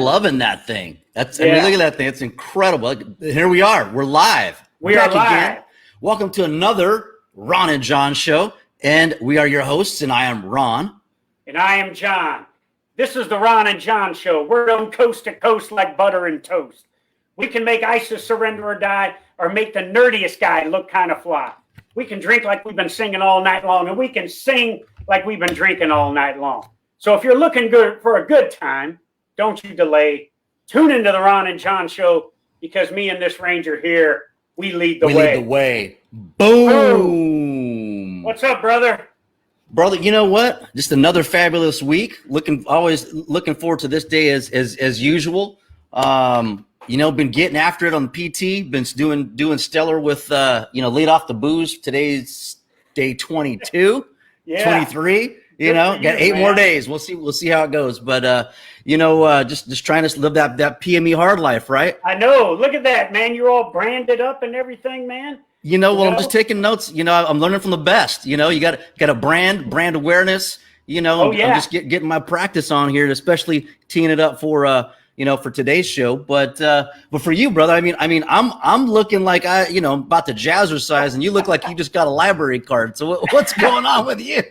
loving that thing. I mean, look at that thing. It's incredible. Here we are. We're live. We are live. Again. Welcome to another Ron and John show. And we are your hosts, and I am Ron. And I am John. This is the Ron and John show. We're on coast to coast like butter and toast. We can make ISIS surrender or die, or make the nerdiest guy look kind of fly. We can drink like we've been singing all night long, and we can sing like we've been drinking all night long. So if you're looking good for a good time, don't you delay. Tune into the Ron and John show, because me and this Ranger here, we lead the way. We lead the way. Boom. What's up, brother? Brother, you know what? Just another fabulous week. Always looking forward to this day as usual. You know, been getting after it on the PT. Been doing stellar with laid off the booze. Today's day 22, 23. You know, got 8 more days. We'll see how it goes. But just trying to live that PME hard life, right? I know. Look at that, man. You're all branded up and everything, man. I'm just taking notes. You know, I'm learning from the best. You know, you got a brand awareness. You know, I'm just getting my practice on here, especially teeing it up for for today's show. But for you, brother, I mean, I'm looking like about the jazzercise, and you look like you just got a library card. So what's going on with you?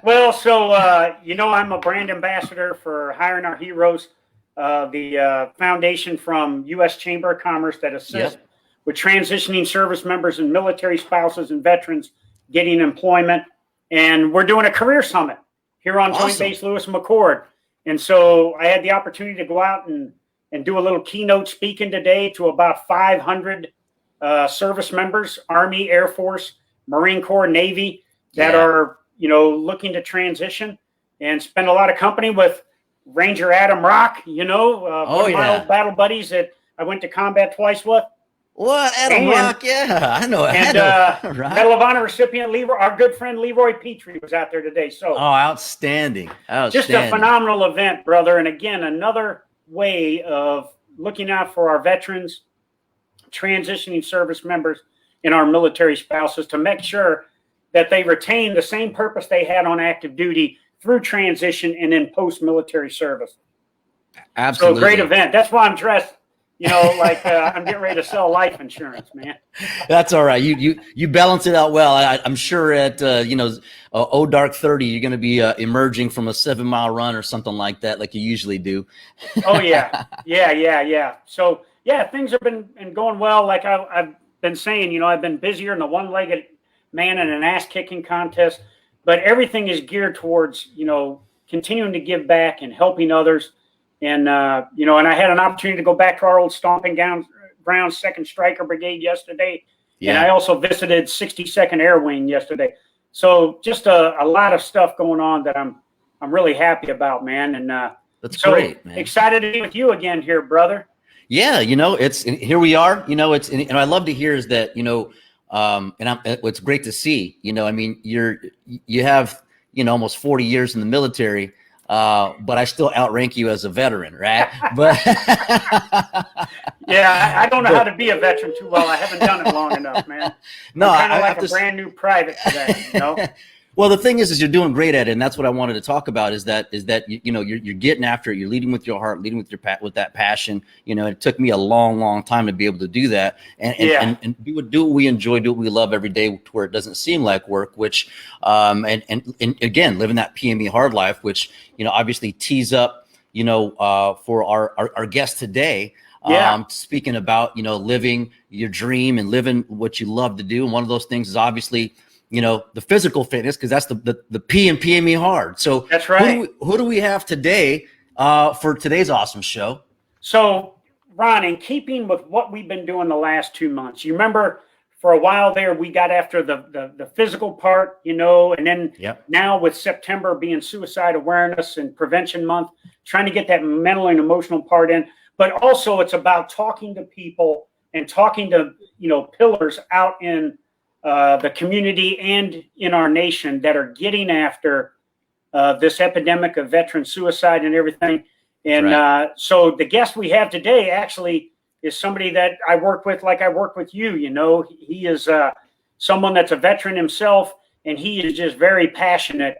Well, so I'm a brand ambassador for Hiring Our Heroes, the foundation from U.S. Chamber of Commerce that assists with transitioning service members and military spouses and veterans getting employment. And we're doing a career summit here on Joint Base Lewis and McChord. And so I had the opportunity to go out and do a little keynote speaking today to about 500 service members, Army, Air Force, Marine Corps, Navy, that are, looking to transition, and spend a lot of company with Ranger Adam Rock, one of my old battle buddies that I went to combat twice with. What? Adam Rock? Yeah, I know. And Medal of Honor recipient, our good friend Leroy Petrie was out there today. So, outstanding. Just a phenomenal event, brother. And again, another way of looking out for our veterans, transitioning service members, and our military spouses to make sure that they retain the same purpose they had on active duty through transition and in post-military service. Absolutely. So great event. That's why I'm dressed, like I'm getting ready to sell life insurance, man. That's all right. You balance it out well. I'm sure at, 𝘬𝘪𝘵𝘸, you're going to be emerging from a 7-mile run or something like that, like you usually do. Oh, yeah. Yeah. So, things have been going well. Like I've been saying, I've been busier in the one-legged man in an ass-kicking contest, but everything is geared towards, continuing to give back and helping others. And, and I had an opportunity to go back to our old stomping ground, 2nd Striker Brigade yesterday. Yeah. And I also visited 62nd Air Wing yesterday. So just a lot of stuff going on that I'm really happy about, man. And that's great, man. Excited to be with you again here, brother. Yeah, here we are. And I love to hear is that, it's great to see, you have, almost 40 years in the military, but I still outrank you as a veteran, right? But I don't know how to be a veteran too well. I haven't done it long enough, man. No, I'm kind of like a brand new private today, Well, the thing is you're doing great at it, and that's what I wanted to talk about. Is that you're getting after it. You're leading with your heart, leading with that passion. It took me a long time to be able to do that, and do what we enjoy, do what we love every day, to where it doesn't seem like work. Which, and again, living that PME hard life, which obviously tees up for our guest today. Speaking about living your dream and living what you love to do, and one of those things is obviously the physical fitness, because that's the P and PME hard. So that's right. Who do we have today for today's awesome show? So, Ron, in keeping with what we've been doing the last 2 months, you remember for a while there, we got after the physical part, and then now with September being Suicide Awareness and Prevention Month, trying to get that mental and emotional part in. But also it's about talking to people and talking to, pillars out in the community and in our nation that are getting after this epidemic of veteran suicide and everything. And so the guest we have today actually is somebody that I work with, like I work with you. He is someone that's a veteran himself, and he is just very passionate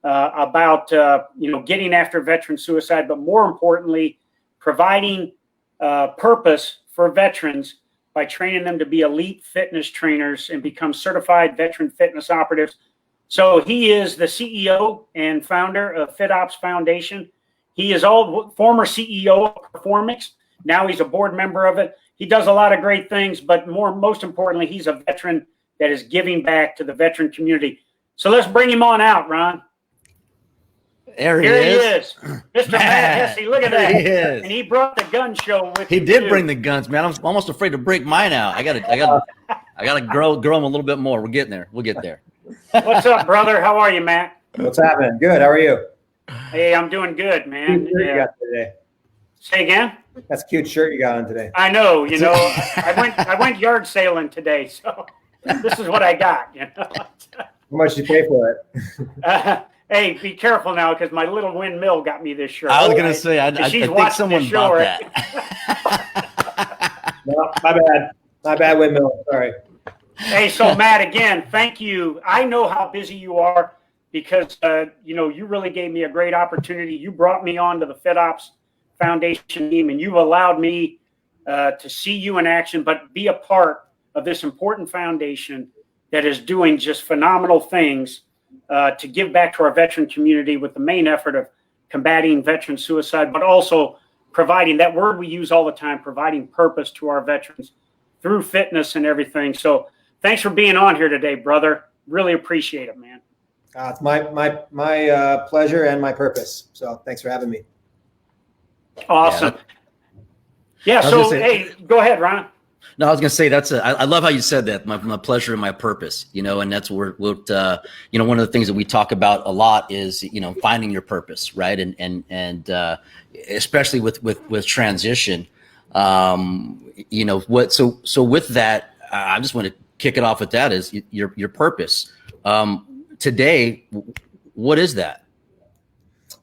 about getting after veteran suicide, but more importantly, providing purpose for veterans by training them to be elite fitness trainers and become certified veteran fitness operatives. So he is the CEO and founder of FitOps Foundation. He is former CEO of Performix. Now he's a board member of it. He does a lot of great things, but most importantly, he's a veteran that is giving back to the veteran community. So let's bring him on out, Ron. Here he is. Mr. Matt Hesse, look at that. He is. And he brought the gun show with him. He did bring the guns, man. I'm almost afraid to break mine out. I gotta grow them a little bit more. We're getting there. We'll get there. What's up, brother? How are you, Matt? What's happening? Good. How are you? Hey, I'm doing good, man. Cute shirt you got today. Say again? That's a cute shirt you got on today. I know. I went yard sailing today, so this is what I got. How much did you pay for it? Hey, be careful now, because my little windmill got me this shirt. I was gonna say, I think someone bought that. No, my bad, windmill. Sorry. Hey, so Matt, again, thank you. I know how busy you are because you really gave me a great opportunity. You brought me on to the FitOps Foundation team, and you've allowed me to see you in action, but be a part of this important foundation that is doing just phenomenal things to give back to our veteran community with the main effort of combating veteran suicide, but also providing that word we use all the time, providing purpose to our veterans through fitness and everything. So thanks for being on here today, brother. Really appreciate it, man. It's my pleasure and my purpose. So thanks for having me. Awesome. Yeah. So, hey, go ahead, Ron. No, I was going to say I love how you said that. My pleasure and my purpose, and that's what one of the things that we talk about a lot is, finding your purpose. Right. And especially with transition, so with that, I just want to kick it off with that is your purpose. Today, what is that?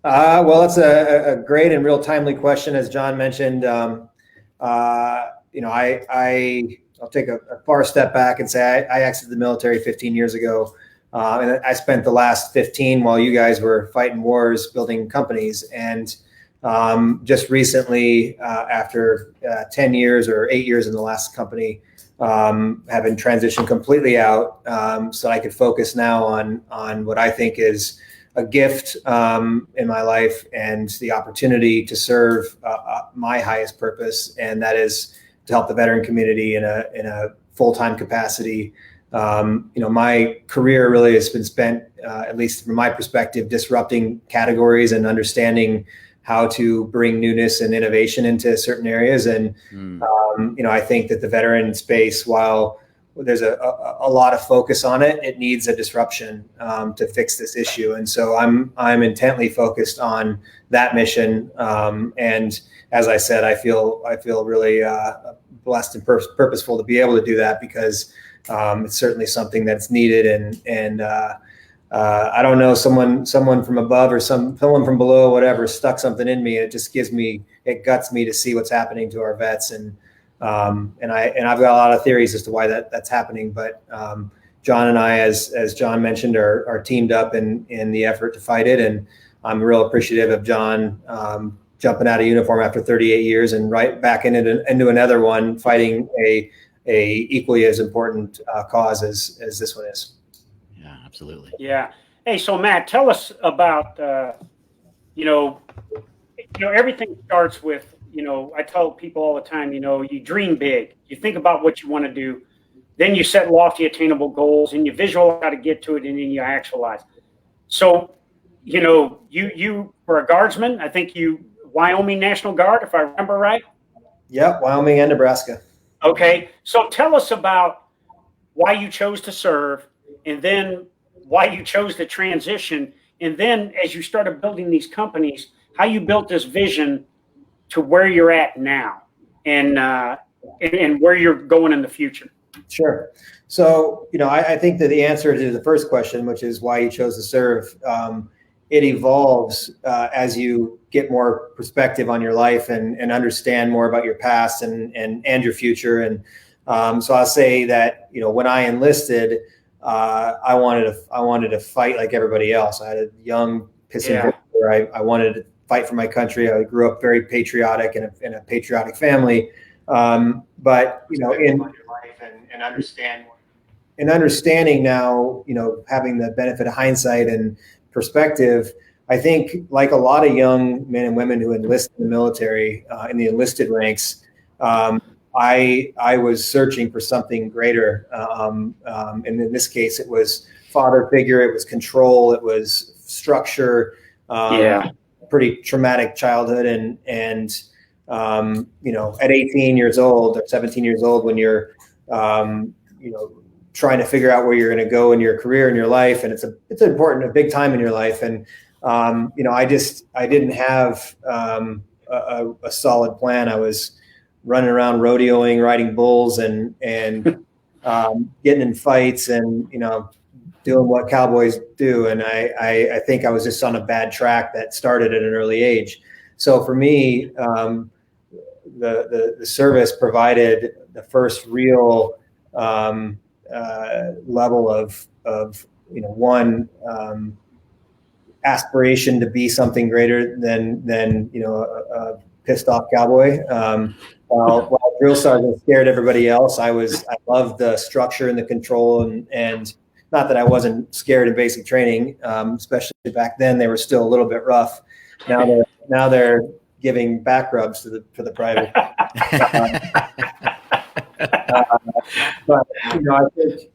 Well, that's a great and real timely question. As John mentioned, I'll take a far step back and say I exited the military 15 years ago. And I spent the last 15 while you guys were fighting wars, building companies. And just recently, after 10 years or 8 years in the last company, having transitioned completely out, so I could focus now on what I think is a gift in my life and the opportunity to serve my highest purpose, and that is to help the veteran community in a full-time capacity. My career really has been spent, at least from my perspective, disrupting categories and understanding how to bring newness and innovation into certain areas. And I think that the veteran space, while there's a lot of focus on it, it needs a disruption to fix this issue. And so I'm intently focused on that mission. And as I said, I feel really blessed and purposeful to be able to do that, because it's certainly something that's needed. And I don't know, someone from above or someone from below, whatever, stuck something in me. It just it guts me to see what's happening to our vets. And I've got a lot of theories as to why that's happening. But John and I, as John mentioned, are teamed up in the effort to fight it. And I'm real appreciative of John jumping out of uniform after 38 years and right back into another one, fighting a equally as important cause as this one is. Yeah, absolutely. Yeah. Hey, so Matt, tell us about everything starts with, I tell people all the time, you dream big, you think about what you want to do, then you set lofty attainable goals and you visualize how to get to it, and then you actualize. So, you were a guardsman. I think Wyoming National Guard, if I remember right. Yeah, Wyoming and Nebraska. Okay. So tell us about why you chose to serve, and then why you chose to transition. And then as you started building these companies, how you built this vision to where you're at now and where you're going in the future. Sure. So, I think that the answer to the first question, which is why you chose to serve, it evolves as you get more perspective on your life and understand more about your past and your future. And so I'll say that, when I enlisted, I wanted to fight like everybody else. I had a young pissing where I wanted fight for my country. I grew up very patriotic in a patriotic family. But, you know, in your life and understanding now, you know, having the benefit of hindsight and perspective, I think like a lot of young men and women who enlist in the military, in the enlisted ranks, I was searching for something greater. And in this case, it was father figure, it was control, it was structure, pretty traumatic childhood. And you know, at 18 years old or 17 years old, when you're, you know, trying to figure out where you're going to go in your career, in your life, and it's important, a big time in your life. And, you know, I didn't have a solid plan. I was running around rodeoing, riding bulls and getting in fights and, you know, doing what cowboys do. And I think I was just on a bad track that started at an early age. So for me, the service provided the first real level of you know, one aspiration to be something greater than you know, a pissed off cowboy. While drill sergeant scared everybody else, I loved the structure and the control, and not that I wasn't scared in basic training, especially back then. They were still a little bit rough. Now they're giving back rubs to the private. But you know,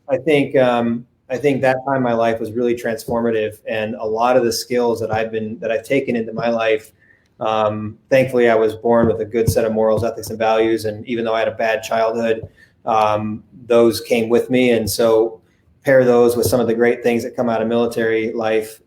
I think that time in my life was really transformative, and a lot of the skills that I've taken into my life. Thankfully, I was born with a good set of morals, ethics, and values, and even though I had a bad childhood, those came with me. And so, pair those with some of the great things that come out of military life.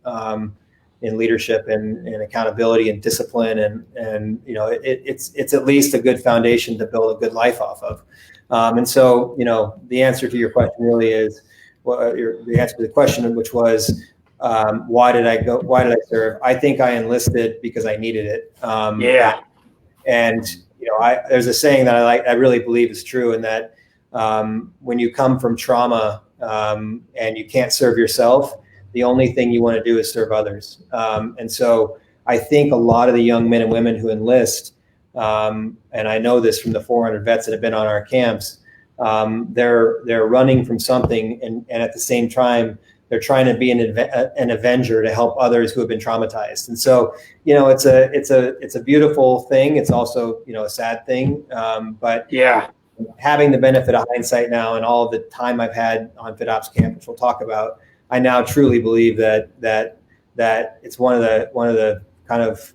In leadership and accountability and discipline, and you know, it's at least a good foundation to build a good life off of. And so, you know, the answer to your question really is, the answer to the question, which was, why did I go? Why did I serve? I think I enlisted because I needed it. And you know, there's a saying that I really believe is true, in that when you come from trauma and you can't serve yourself, the only thing you want to do is serve others. And so I think a lot of the young men and women who enlist, and I know this from the 400 vets that have been on our camps, they're running from something, and at the same time, they're trying to be an avenger to help others who have been traumatized. And so, you know, it's a beautiful thing. It's also, you know, a sad thing. But having the benefit of hindsight now, and all of the time I've had on FitOps camp, which we'll talk about, I now truly believe that it's one of the kind of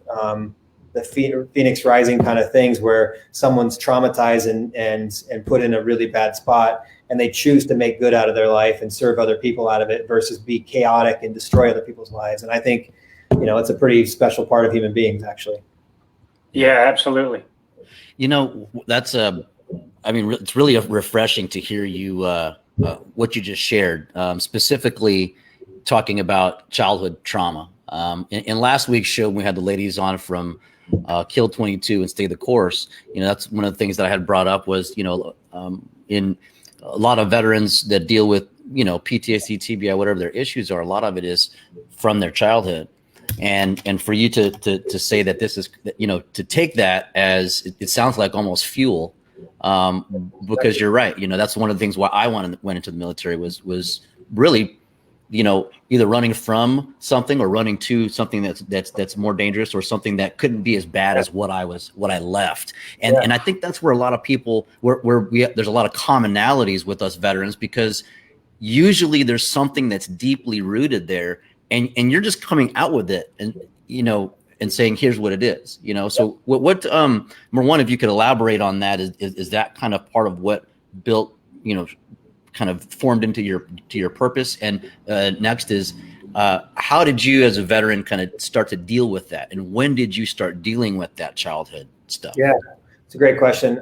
the Phoenix Rising kind of things, where someone's traumatized and put in a really bad spot, and they choose to make good out of their life and serve other people out of it, versus be chaotic and destroy other people's lives. And I think, you know, it's a pretty special part of human beings, actually. Yeah, absolutely. You know, that's I mean, it's really refreshing to hear you what you just shared, specifically talking about childhood trauma. In last week's show, we had the ladies on from Kill 22 and Stay the Course. You know, that's one of the things that I had brought up was, you know, in a lot of veterans that deal with, you know, PTSD, TBI, whatever their issues are, a lot of it is from their childhood. And for you to say that this is, you know, to take that as, it sounds like almost fuel, because you're right. You know, that's one of the things why I went into the military was really, you know, either running from something or running to something that's more dangerous, or something that couldn't be as bad as what I left. And I think that's where a lot of people, there's a lot of commonalities with us veterans, because usually there's something that's deeply rooted there, and you're just coming out with it, and, you know, and saying, here's what it is, you know. So what number one, if you could elaborate on that, is that kind of part of what built, you know, kind of formed into your purpose? And next is, how did you as a veteran kind of start to deal with that, and when did you start dealing with that childhood stuff? Yeah, it's a great question.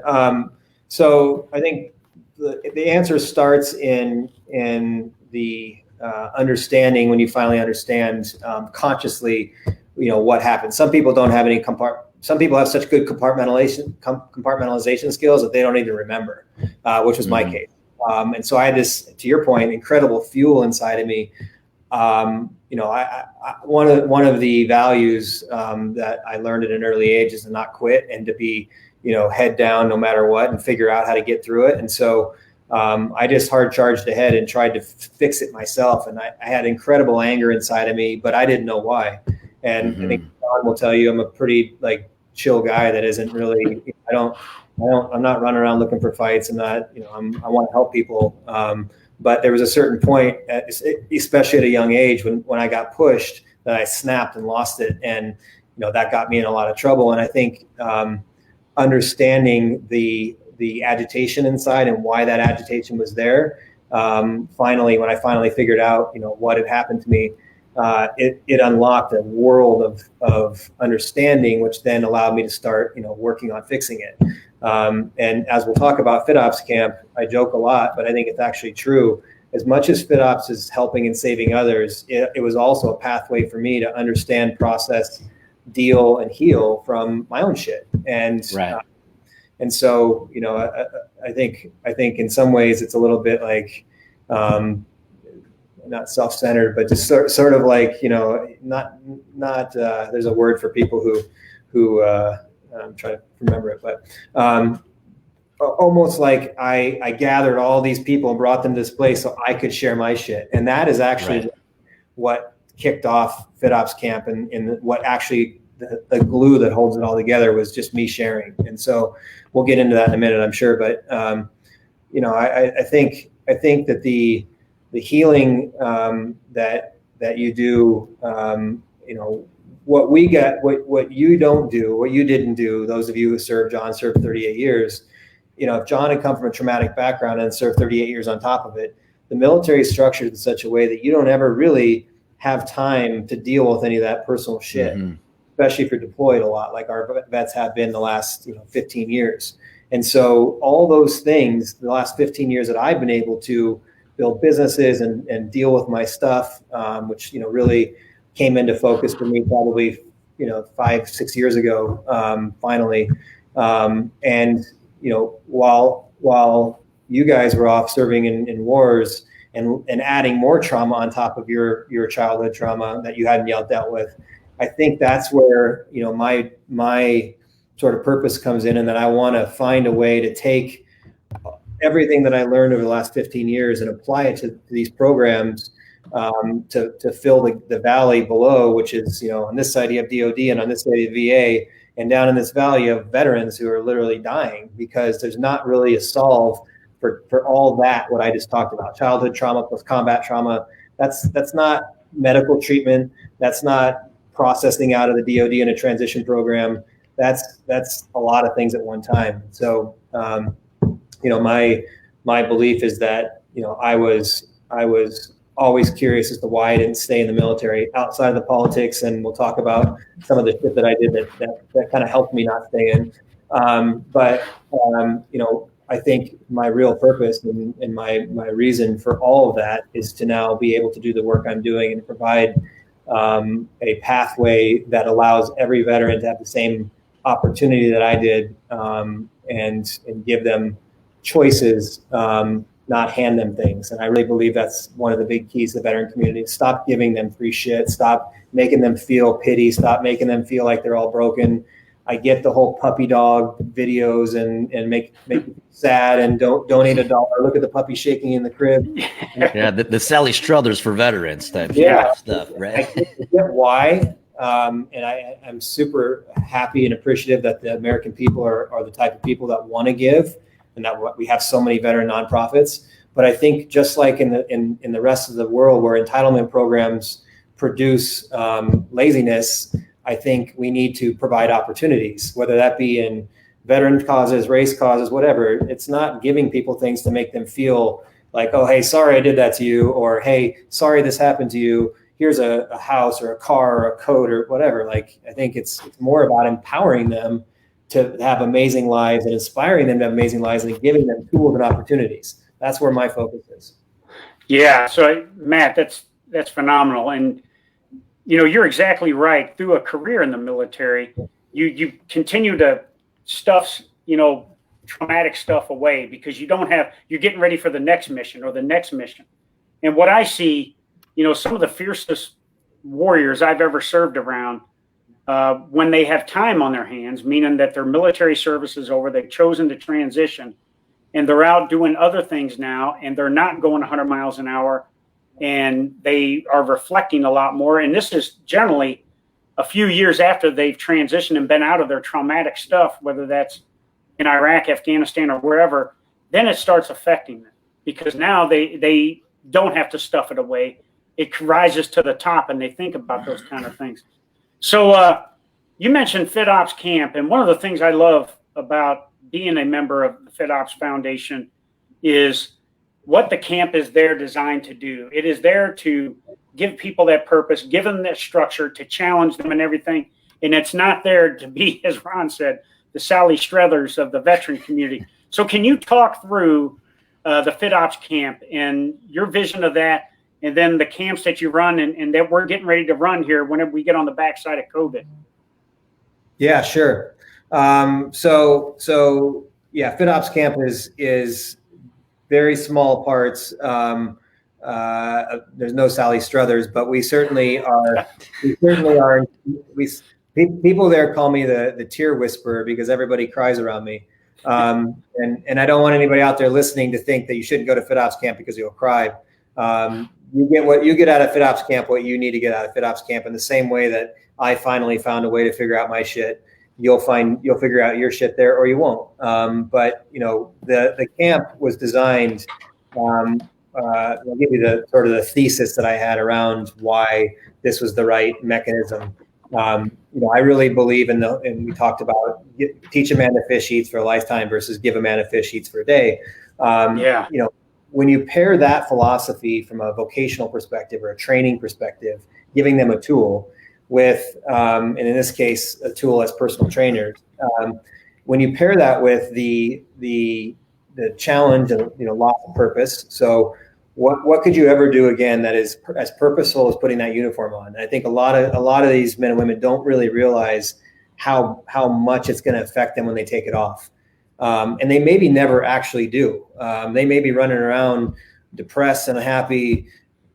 So I think the answer starts in the understanding, when you finally understand consciously, you know, what happened. Some people don't have any some people have such good compartmentalization skills that they don't even remember, which was my case. And so I had this, to your point, incredible fuel inside of me. you know, one of the values that I learned at an early age is to not quit and to be, you know, head down no matter what and figure out how to get through it. And so I just hard charged ahead and tried to fix it myself. And I had incredible anger inside of me, but I didn't know why. And I think John will tell you, I'm a pretty like chill guy that isn't really, I'm not running around looking for fights. I'm not, you know, I want to help people. But there was a certain point, especially at a young age, when I got pushed, that I snapped and lost it. And, you know, that got me in a lot of trouble. And I think understanding the agitation inside and why that agitation was there, finally, when I finally figured out, you know, what had happened to me, it unlocked a world of understanding, which then allowed me to start, you know, working on fixing it. And as we'll talk about FitOps Camp, I joke a lot, but I think it's actually true. As much as FitOps is helping and saving others, it was also a pathway for me to understand, process, deal, and heal from my own shit. And and so, you know, I think in some ways it's a little bit like, not self-centered, but just sort of like, you know, not there's a word for people who I'm trying to remember it, but almost like I gathered all these people and brought them to this place so I could share my shit. And that is actually what kicked off FitOps Camp, and what actually the glue that holds it all together was just me sharing. And so we'll get into that in a minute, I'm sure. But you know, I think that the healing that you do, you know, what we got, what you don't do, what you didn't do, those of you who served, John served 38 years, you know, if John had come from a traumatic background and served 38 years on top of it, the military is structured in such a way that you don't ever really have time to deal with any of that personal shit, especially if you're deployed a lot, like our vets have been the last, you know, 15 years. And so all those things, the last 15 years that I've been able to build businesses and deal with my stuff, which, you know, really came into focus for me probably, you know, 5-6 years ago, finally. And, you know, while you guys were off serving in wars and adding more trauma on top of your childhood trauma that you hadn't yet dealt with, I think that's where, you know, my sort of purpose comes in, and that I want to find a way to take everything that I learned over the last 15 years and apply it to these programs, to fill the valley below, which is, you know, on this side you have DOD and on this side you have VA, and down in this valley you have veterans who are literally dying because there's not really a solve for all that, what I just talked about, childhood trauma plus combat trauma. That's not medical treatment. That's not processing out of the DOD in a transition program. That's a lot of things at one time. So, you know, my belief is that, you know, I was always curious as to why I didn't stay in the military outside of the politics, and we'll talk about some of the shit that I did that kind of helped me not stay in. But you know, I think my real purpose and my reason for all of that is to now be able to do the work I'm doing and provide a pathway that allows every veteran to have the same opportunity that I did, and give them choices, not hand them things. And I really believe that's one of the big keys to the veteran community. Stop giving them free shit. Stop making them feel pity. Stop making them feel like they're all broken. I get the whole puppy dog videos and make you sad and don't donate $1. Look at the puppy shaking in the crib. Yeah, the Sally Struthers for veterans type stuff, right? I get why. And I'm super happy and appreciative that the American people are the type of people that want to give, and that we have so many veteran nonprofits. But I think just like in the rest of the world where entitlement programs produce laziness, I think we need to provide opportunities, whether that be in veteran causes, race causes, whatever. It's not giving people things to make them feel like, oh, hey, sorry I did that to you, or hey, sorry this happened to you. Here's a house or a car or a coat or whatever. Like, I think it's more about empowering them to have amazing lives and inspiring them to have amazing lives and giving them tools and opportunities. That's where my focus is. Yeah. So Matt, that's phenomenal. And, you know, you're exactly right. Through a career in the military, you continue to stuff, you know, traumatic stuff away because you're getting ready for the next mission or the next mission. And what I see some of the fiercest warriors I've ever served around, when they have time on their hands, meaning that their military service is over, they've chosen to transition, and they're out doing other things now, and they're not going 100 miles an hour, and they are reflecting a lot more. And this is generally a few years after they've transitioned and been out of their traumatic stuff, whether that's in Iraq, Afghanistan, or wherever. Then it starts affecting them, because now they don't have to stuff it away. It rises to the top, and they think about those kind of things. So you mentioned FitOps Camp, and one of the things I love about being a member of the FitOps Foundation is what the camp is there designed to do. It is there to give people that purpose, give them that structure, to challenge them and everything. And it's not there to be, as Ron said, the Sally Struthers of the veteran community. So can you talk through the FitOps Camp and your vision of that, and then the camps that you run and that we're getting ready to run here whenever we get on the backside of COVID? Yeah, sure. So yeah, FitOps Camp is very small parts. There's no Sally Struthers, but we certainly are. People there call me the tear whisperer, because everybody cries around me. And I don't want anybody out there listening to think that you shouldn't go to FitOps Camp because you'll cry. You get what you get out of FitOps Camp, what you need to get out of FitOps Camp, in the same way that I finally found a way to figure out my shit. You'll figure out your shit there, or you won't. But the camp was designed. I'll give you the sort of the thesis that I had around why this was the right mechanism. I really believe and we talked about teach a man to fish, eats for a lifetime versus give a man a fish, eats for a day. When you pair that philosophy from a vocational perspective or a training perspective, giving them a tool with, and in this case, a tool as personal trainers, when you pair that with the challenge and loss of purpose. So what could you ever do again that is as purposeful as putting that uniform on? And I think a lot of these men and women don't really realize how much it's going to affect them when they take it off. And they maybe never actually do. They may be running around depressed and unhappy,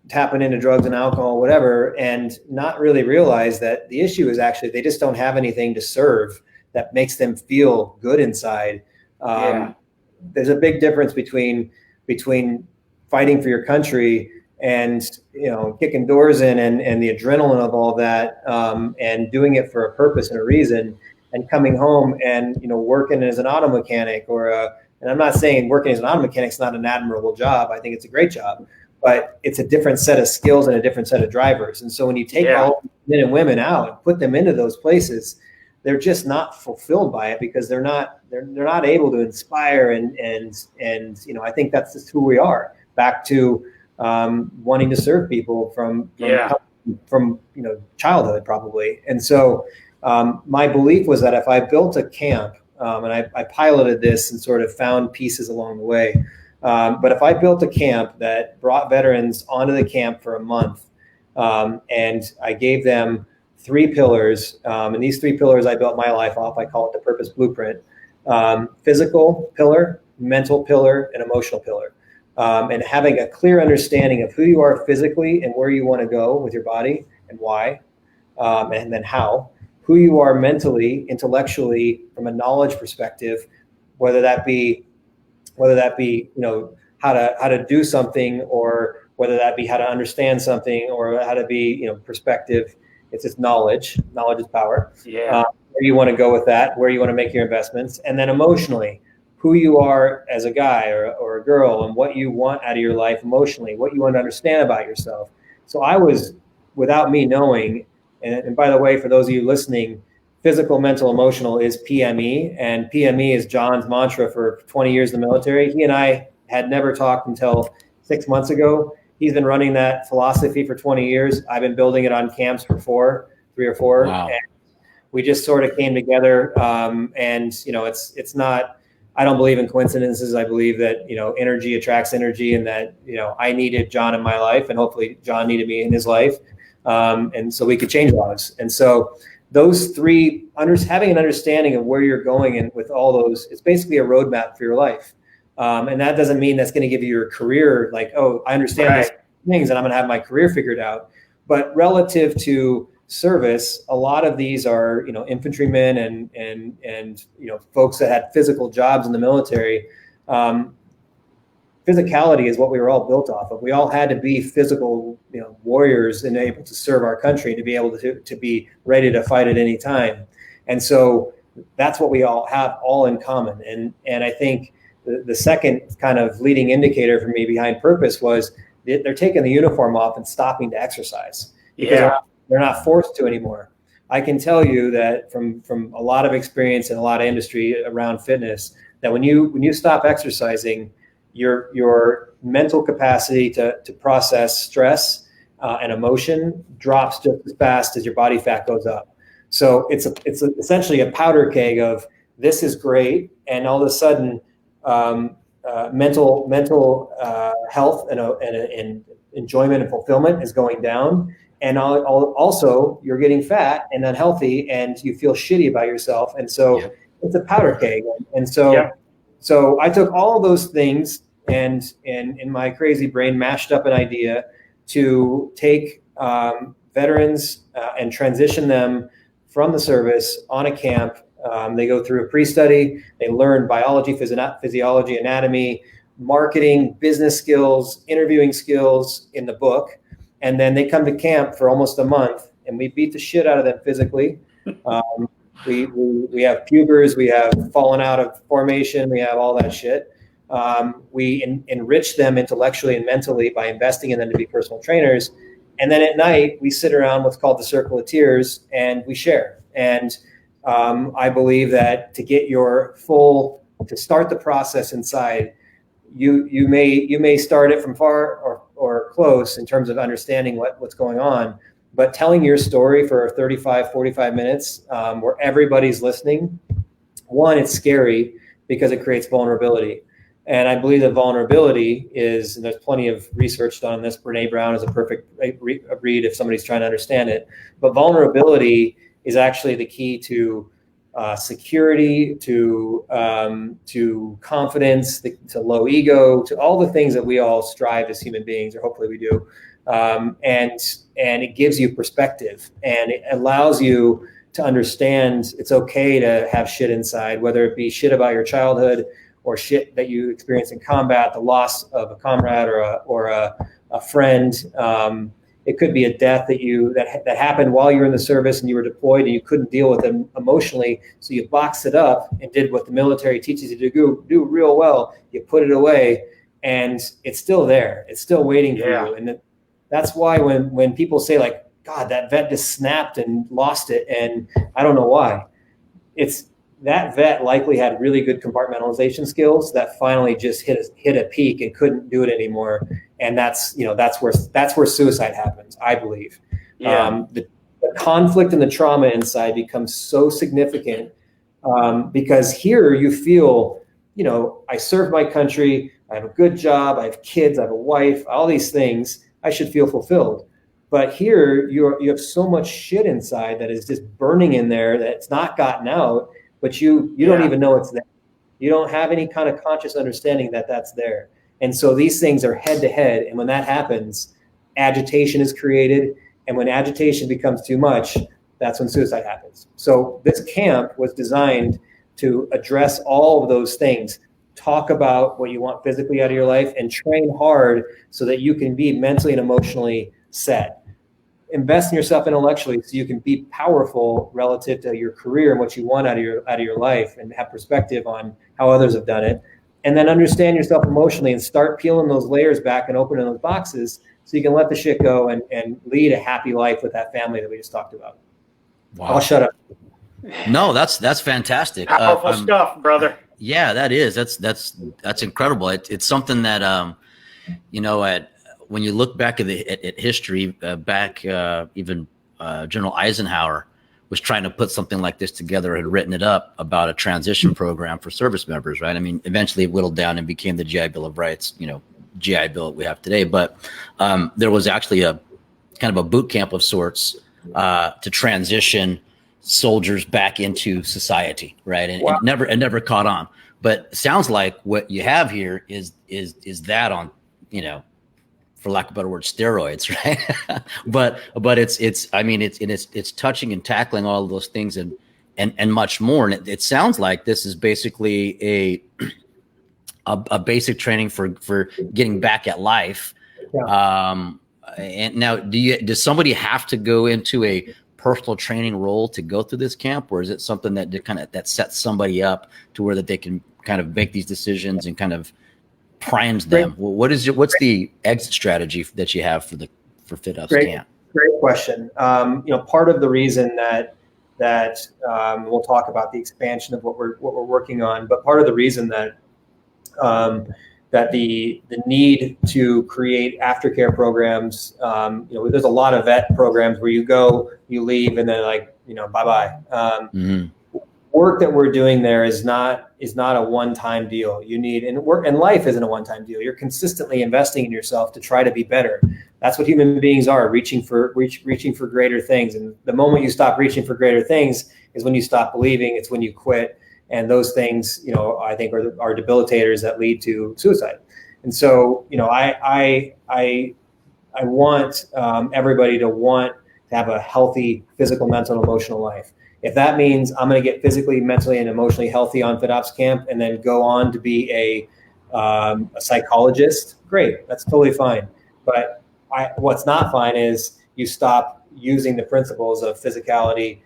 tapping into drugs and alcohol, whatever, and not really realize that the issue is actually they just don't have anything to serve that makes them feel good inside. There's a big difference between fighting for your country and kicking doors in and the adrenaline of all that, and doing it for a purpose and a reason, and coming home and working as an auto mechanic and I'm not saying working as an auto mechanic is not an admirable job. I think it's a great job, but it's a different set of skills and a different set of drivers. And so when you take all men and women out and put them into those places, they're just not fulfilled by it, because they're not able to inspire and I think that's just who we are. Back to wanting to serve people from childhood probably. And so my belief was that if I built a camp, and I piloted this and sort of found pieces along the way, but if I built a camp that brought veterans onto the camp for a month, and I gave them 3 pillars, and these 3 pillars I built my life off. I call it the purpose blueprint: physical pillar, mental pillar, and emotional pillar. And having a clear understanding of who you are physically and where you want to go with your body and why, and then how. Who you are mentally, intellectually, from a knowledge perspective, whether that be how to do something, or whether that be how to understand something, or how to be perspective. It's just knowledge. Knowledge is power. Where you want to go with that, where you want to make your investments, and then emotionally, who you are as a guy or a girl, and what you want out of your life emotionally, what you want to understand about yourself. So I was, without me knowing, and by the way, for those of you listening, physical, mental, emotional is PME, and PME is John's mantra for 20 years in the military. He and I had never talked until 6 months ago. He's been running that philosophy for 20 years. I've been building it on camps for 3 or 4. Wow. And we just sort of came together. And it's not, I don't believe in coincidences. I believe that, energy attracts energy, and that, I needed John in my life, and hopefully John needed me in his life. And so we could change lives. And so those 3, having an understanding of where you're going, and with all those, it's basically a roadmap for your life. And that doesn't mean that's going to give you your career, like, oh, I understand this, things and I'm going to have my career figured out. But relative to service, a lot of these are, infantrymen and folks that had physical jobs in the military. Physicality is what we were all built off of. We all had to be physical, warriors and able to serve our country, to be able to be ready to fight at any time. And so that's what we all have all in common. And I think the second kind of leading indicator for me behind purpose was they're taking the uniform off and stopping to exercise because they're not forced to anymore. I can tell you that from a lot of experience and a lot of industry around fitness, that when you stop exercising, your mental capacity to process stress and emotion drops just as fast as your body fat goes up. So it's essentially a powder keg of this is great, and all of a sudden mental health and enjoyment and fulfillment is going down, and also you're getting fat and unhealthy, and you feel shitty about yourself, and so it's a powder keg. And so I took all of those things and in my crazy brain mashed up an idea to take veterans and transition them from the service on a camp. They go through a pre-study, they learn biology, physiology, anatomy, marketing, business skills, interviewing skills in the book. And then they come to camp for almost a month, and we beat the shit out of them physically. We have pubers, we have fallen out of formation, we have all that shit. We enrich them intellectually and mentally by investing in them to be personal trainers. And then at night, we sit around what's called the circle of tears, and we share. And I believe that to get to start the process inside, you may start it from far or close in terms of understanding what's going on, but telling your story for 35, 45 minutes where everybody's listening, one, it's scary because it creates vulnerability. And I believe that vulnerability is, and there's plenty of research done on this, Brené Brown is a perfect read if somebody's trying to understand it, but vulnerability is actually the key to security, to confidence, to low ego, to all the things that we all strive as human beings, or hopefully we do. And it gives you perspective, and it allows you to understand it's okay to have shit inside, whether it be shit about your childhood or shit that you experience in combat, the loss of a comrade or a friend. It could be a death that happened while you were in the service and you were deployed and you couldn't deal with them emotionally. So you boxed it up and did what the military teaches you to do real well. You put it away, and it's still there. It's still waiting for you. And that's why when people say like, God, that vet just snapped and lost it, and I don't know why, it's that vet likely had really good compartmentalization skills that finally just hit a peak and couldn't do it anymore. And that's where suicide happens, I believe. The conflict and the trauma inside becomes so significant because here you feel, I served my country, I have a good job, I have kids, I have a wife, all these things, I should feel fulfilled. But here you have so much shit inside that is just burning in there that it's not gotten out, but you don't even know it's there. You don't have any kind of conscious understanding that that's there. And so these things are head to head. And when that happens, agitation is created. And when agitation becomes too much, that's when suicide happens. So this camp was designed to address all of those things. Talk about what you want physically out of your life and train hard so that you can be mentally and emotionally set. Invest in yourself intellectually so you can be powerful relative to your career and what you want out of your life, and have perspective on how others have done it. And then understand yourself emotionally and start peeling those layers back and opening those boxes so you can let the shit go and lead a happy life with that family that we just talked about. Wow. I'll shut up. No, that's fantastic. Powerful stuff, brother. Yeah, that is. That's incredible. It's something that, when you look back at history, even General Eisenhower was trying to put something like this together, had written it up about a transition program for service members, right? I mean, eventually it whittled down and became the GI Bill of Rights, GI Bill that we have today. But there was actually a kind of a boot camp of sorts to transition soldiers back into society, right? And wow. it never caught on. But it sounds like what you have here is that on, for lack of a better word, steroids, right? but it's touching and tackling all of those things and much more. And it sounds like this is basically a basic training for getting back at life. Yeah. And now, does somebody have to go into a personal training role to go through this camp, or is it something that sets somebody up to where that they can kind of make these decisions and kind of primes them? Well, what's the exit strategy that you have for FitOps camp? Great question. Part of the reason that we'll talk about the expansion of what we're working on, but part of the reason that the need to create aftercare programs, there's a lot of vet programs where you go, you leave, and then bye-bye. Work that we're doing there is not a one-time deal. You need, and life isn't a one-time deal. You're consistently investing in yourself to try to be better. That's what human beings are, reaching for greater things. And the moment you stop reaching for greater things is when you stop believing. It's when you quit. And those things, I think are debilitators that lead to suicide. And so, I want everybody to want to have a healthy physical, mental, and emotional life. If that means I'm going to get physically, mentally, and emotionally healthy on FitOps camp and then go on to be a psychologist, great, that's totally fine. But what's not fine is you stop using the principles of physicality,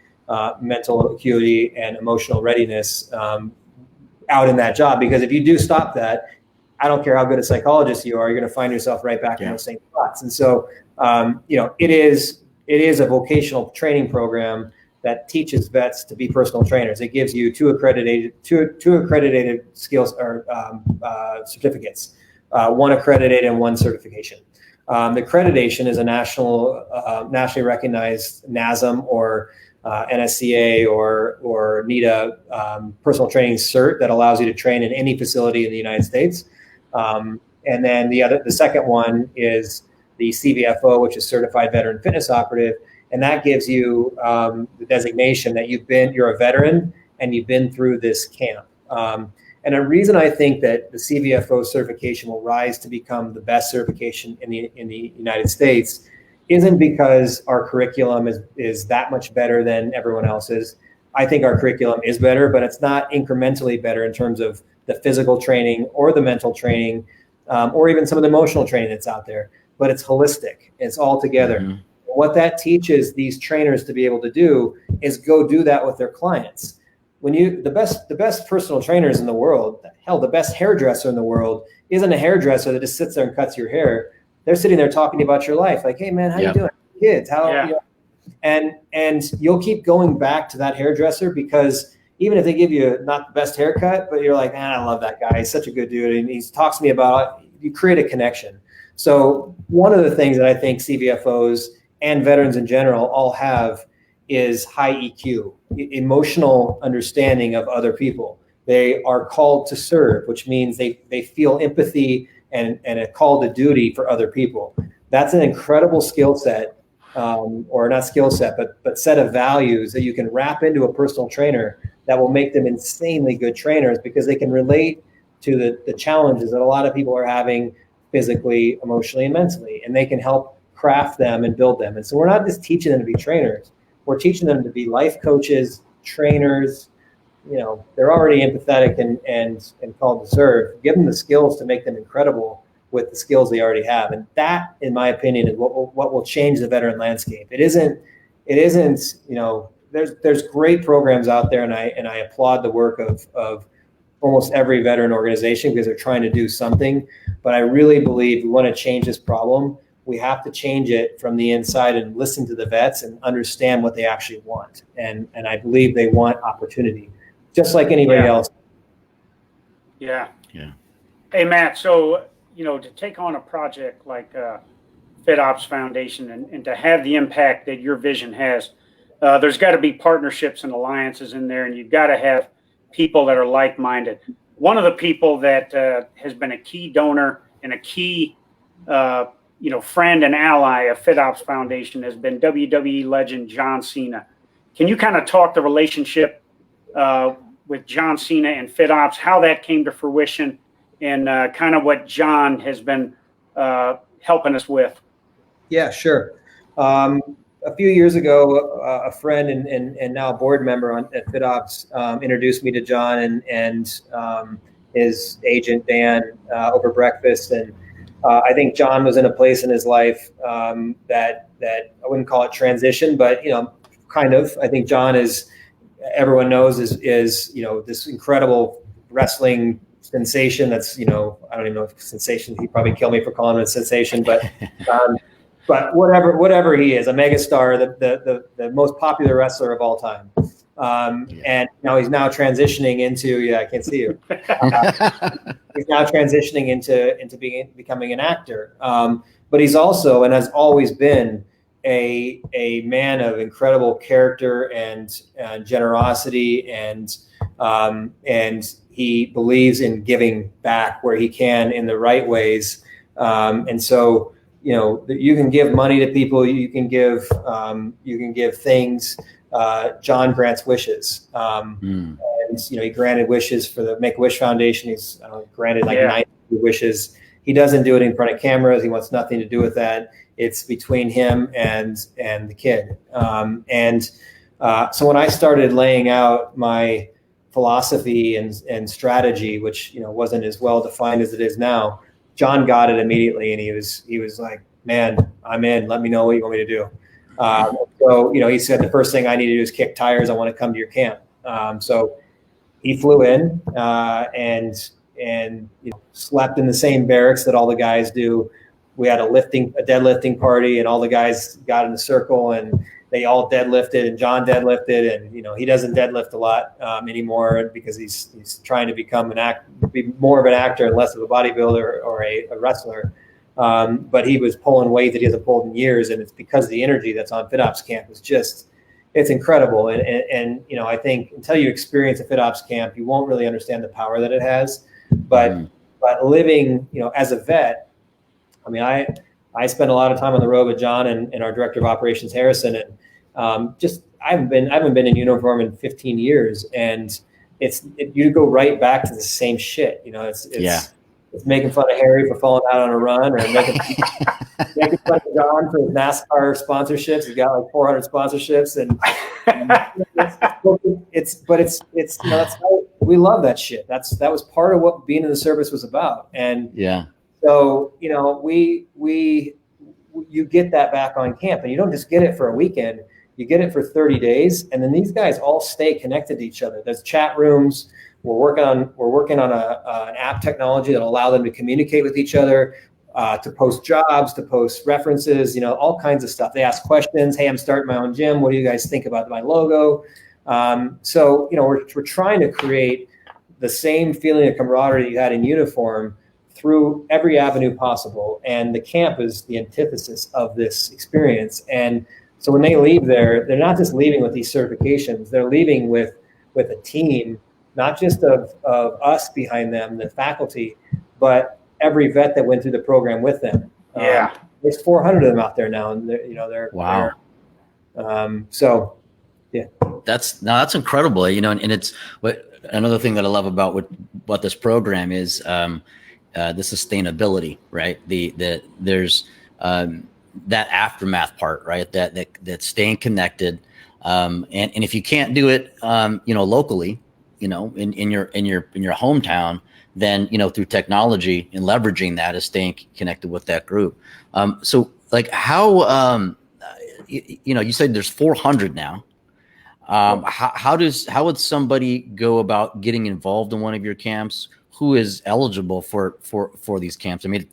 mental acuity, and emotional readiness out in that job. Because if you do stop that, I don't care how good a psychologist you are, you're going to find yourself right back in those same spots. And so, it is a vocational training program that teaches vets to be personal trainers. It gives you two accredited skills or certificates, one accredited and one certification. The accreditation is a nationally recognized NASM or NSCA or 𝘬𝘬𝘮𝘴 personal training cert that allows you to train in any facility in the United States. And then the second one is the CVFO, which is Certified Veteran Fitness Operative, and that gives you the designation that you're a veteran and you've been through this camp. And a reason I think that the CVFO certification will rise to become the best certification in the United States isn't because our curriculum is that much better than everyone else's. I think our curriculum is better, but it's not incrementally better in terms of the physical training or the mental training, or even some of the emotional training that's out there. But it's holistic. It's all together. Mm-hmm. What that teaches these trainers to be able to do is go do that with their clients. The best personal trainers in the world, hell, the best hairdresser in the world isn't a hairdresser that just sits there and cuts your hair. They're sitting there talking about your life. Like, hey man, how you doing? Kids, and you'll keep going back to that hairdresser because even if they give you not the best haircut, but you're like, man, I love that guy. He's such a good dude. And he talks to me about it. You create a connection. So one of the things that I think CVFOs and veterans in general all have is high EQ, emotional understanding of other people. They are called to serve, which means they feel empathy and a call to duty for other people. That's an incredible skill set, or not skill set, but set of values that you can wrap into a personal trainer that will make them insanely good trainers because they can relate to the challenges that a lot of people are having physically, emotionally, and mentally, and they can help craft them and build them. And so we're not just teaching them to be trainers, we're teaching them to be life coaches, trainers. They're already empathetic and called to serve. Give them the skills to make them incredible with the skills they already have. And that, in my opinion, is what will change the veteran landscape. It isn't, there's great programs out there, and I applaud the work of almost every veteran organization because they're trying to do something. But I really believe we want to change this problem. We have to change it from the inside and listen to the vets and understand what they actually want. And I believe they want opportunity, just like anybody else. Yeah. Hey, Matt, so, to take on a project like FitOps Foundation and to have the impact that your vision has, there's got to be partnerships and alliances in there, and you've got to have people that are like-minded. One of the people that has been a key donor and a key friend and ally of FitOps Foundation has been WWE legend John Cena. Can you kind of talk the relationship with John Cena and FitOps, how that came to fruition, and kind of what John has been helping us with. Yeah, sure. A few years ago, a friend and now a board member at FitOps introduced me to John and his agent Dan over breakfast, and I think John was in a place in his life that I wouldn't call it transition, but kind of. I think John is, everyone knows, is this incredible wrestling sensation. That's I don't even know if sensation. He'd probably kill me for calling it a sensation, but. But whatever he is, a megastar, the most popular wrestler of all time, and he's now transitioning into I can't see you. He's now transitioning into becoming an actor, but he's also and has always been a man of incredible character and generosity, and he believes in giving back where he can in the right ways, and so. You can give money to people. You can give things. John grants wishes, and he granted wishes for the Make-A-Wish Foundation. He's granted 90 wishes. He doesn't do it in front of cameras. He wants nothing to do with that. It's between him and the kid. So when I started laying out my philosophy and strategy, which wasn't as well defined as it is now. John got it immediately, and he was like, "Man, I'm in. Let me know what you want me to do." So he said the first thing I need to do is kick tires. I want to come to your camp. So he flew in and slept in the same barracks that all the guys do. We had a deadlifting party, and all the guys got in a circle, and they all deadlifted, and John deadlifted, and he doesn't deadlift a lot anymore because he's trying to be more of an actor and less of a bodybuilder or a wrestler. But he was pulling weight that he hasn't pulled in years, and it's because the energy that's on FitOps camp is it's incredible. And I think until you experience a FitOps camp, you won't really understand the power that it has. But living, as a vet, I mean, I spent a lot of time on the road with John and our director of operations, Harrison, and I haven't been in uniform in 15 years, and you go right back to the same shit. It's making fun of Harry for falling out on a run, or making fun of John for his NASCAR sponsorships. He's got like 400 sponsorships, and that's how we love that shit. That was part of what being in the service was about, and so you get that back on camp, and you don't just get it for a weekend. You get it for 30 days, and then these guys all stay connected to each other. There's chat rooms. We're working on an app technology that'll allow them to communicate with each other, to post jobs, to post references, all kinds of stuff. They ask questions. Hey, I'm starting my own gym. What do you guys think about my logo? So we're trying to create the same feeling of camaraderie you had in uniform through every avenue possible. And the camp is the antithesis of this experience. And so when they leave there, they're not just leaving with these certifications. They're leaving with a team, not just of us behind them, the faculty, but every vet that went through the program with them. There's 400 of them out there now, and they're wow. So yeah, that's incredible. And it's another thing that I love about what this program is, the sustainability, right? There's that aftermath part, right? That staying connected, and if you can't do it, locally, in your hometown, then through technology and leveraging that is staying connected with that group. So like how you said there's 400 now. How would somebody go about getting involved in one of your camps? Who is eligible for these camps? I mean,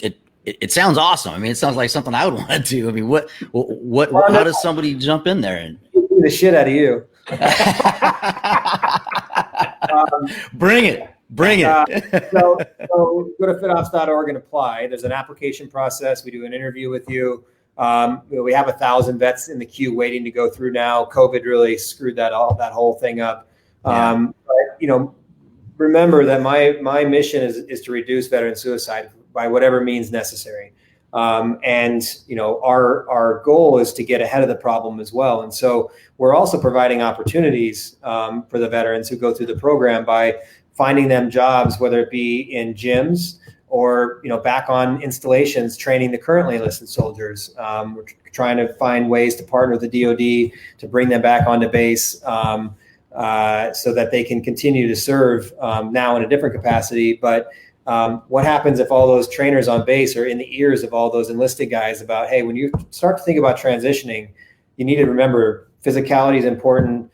it sounds awesome. I mean, it sounds like something I would want to do. I mean, how does somebody jump in there and do the shit out of you? Bring it. So go to fitops.org and apply. There's an application process. We do an interview with you. We have 1,000 vets in the queue waiting to go through now. COVID really screwed that whole thing up. But remember that my mission is to reduce veteran suicide by whatever means necessary. And our goal is to get ahead of the problem as well. And so we're also providing opportunities for the veterans who go through the program by finding them jobs, whether it be in gyms or back on installations, training the currently enlisted soldiers. We're trying to find ways to partner with the DoD to bring them back onto base, so that they can continue to serve now in a different capacity. But what happens if all those trainers on base are in the ears of all those enlisted guys about, hey, when you start to think about transitioning, you need to remember physicality is important.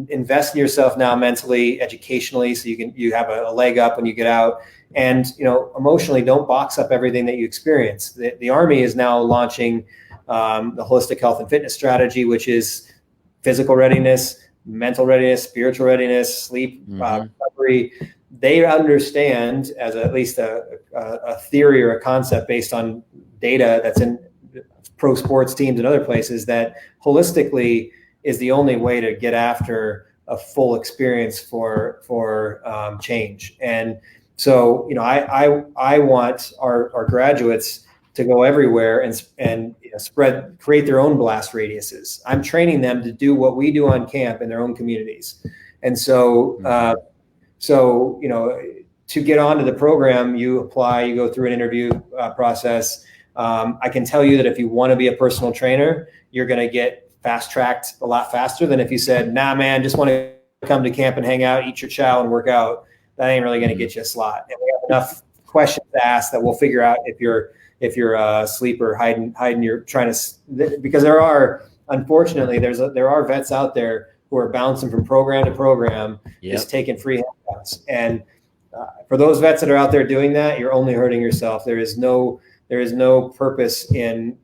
Invest in yourself now mentally, educationally, so you have a leg up when you get out. And emotionally, don't box up everything that you experience. The Army is now launching the holistic health and fitness strategy, which is physical readiness, mental readiness, spiritual readiness, sleep, recovery. They understand, as at least a theory or a concept based on data that's in pro sports teams and other places, that holistically is the only way to get after a full experience for change. And so, I want our graduates to go everywhere and create their own blast radiuses. I'm training them to do what we do on camp in their own communities. And so, to get onto the program, you apply, you go through an interview process. I can tell you that if you want to be a personal trainer, you're going to get fast-tracked a lot faster than if you said, nah, man, just want to come to camp and hang out, eat your chow and work out. That ain't really going to get you a slot. And we have enough questions to ask that we'll figure out if you're a sleeper hiding, you're trying to, because unfortunately, there are vets out there who are bouncing from program to program, just taking free handouts. And for those vets that are out there doing that, you're only hurting yourself. There is no purpose in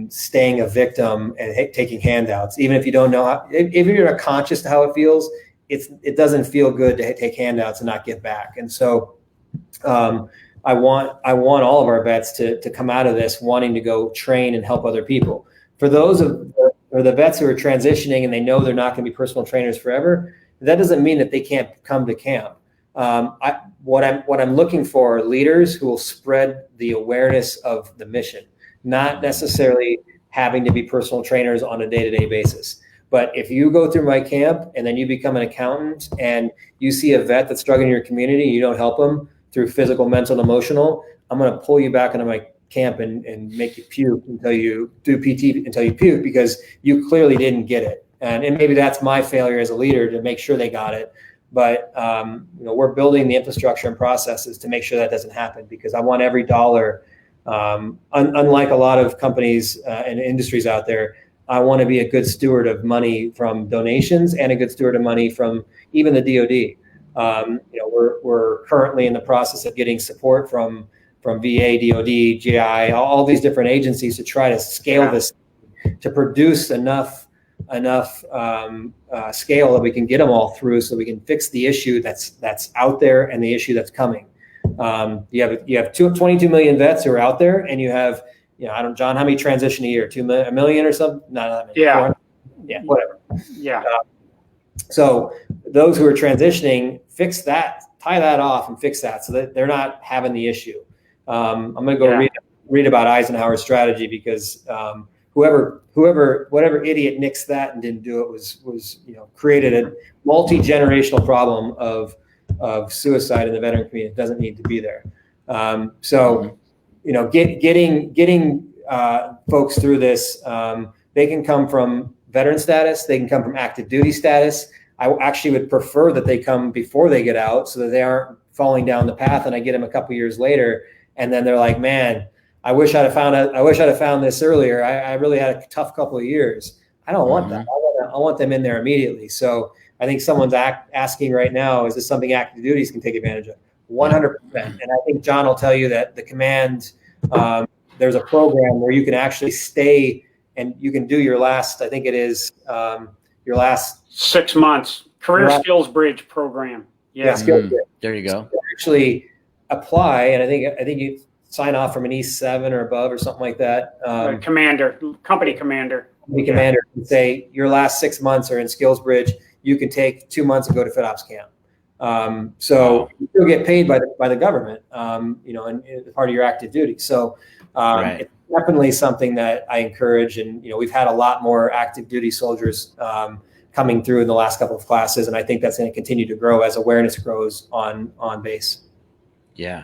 staying a victim and taking handouts, even if you don't know how. If you're not conscious to how it feels, it doesn't feel good to take handouts and not give back. And so, I want all of our vets to come out of this wanting to go train and help other people. For those or the vets who are transitioning and they know they're not going to be personal trainers forever, that doesn't mean that they can't come to camp. What I'm looking for are leaders who will spread the awareness of the mission, not necessarily having to be personal trainers on a day-to-day basis. But if you go through my camp and then you become an accountant and you see a vet that's struggling in your community, you don't help them through physical, mental, and emotional, I'm going to pull you back into my camp and make you puke until you do PT until you puke, because you clearly didn't get it. And maybe that's my failure as a leader to make sure they got it. But we're building the infrastructure and processes to make sure that doesn't happen, because I want every dollar. Unlike a lot of companies and industries out there, I want to be a good steward of money from donations and a good steward of money from even the DoD. We're currently in the process of getting support from VA, DoD, GI, all these different agencies to try to scale this, to produce enough scale that we can get them all through, so we can fix the issue that's out there and the issue that's coming. You have 22 million vets who are out there, and you have, John, how many transition a year? 2 million, a million or something? Not that many. Yeah. Yeah, whatever. Yeah. So those who are transitioning, fix that, tie that off and fix that so that they're not having the issue. I'm going to go read about Eisenhower's strategy, because whatever idiot nixed that and didn't do it was created a multi-generational problem of suicide in the veteran community. It doesn't need to be there. Getting folks through this, they can come from veteran status, they can come from active duty status. I actually would prefer that they come before they get out, so that they aren't falling down the path and I get them a couple years later and then they're like, man, I wish I'd have found this earlier. I really had a tough couple of years. I don't want that. I want them in there immediately. So I think someone's asking right now, is this something active duties can take advantage of? 100%. And I think John will tell you that the command, there's a program where you can actually stay and you can do your last, I think it is your last 6 months career skills bridge program. Yeah. Skills bridge. There you go. So actually apply. And I think you sign off from an E7 or above or something like that. Company commander can say your last 6 months are in skills bridge. You can take 2 months and go to FitOps camp. So you still get paid by the government, and part of your active duty. So it's definitely something that I encourage. And, we've had a lot more active duty soldiers coming through in the last couple of classes. And I think that's going to continue to grow as awareness grows on base. Yeah.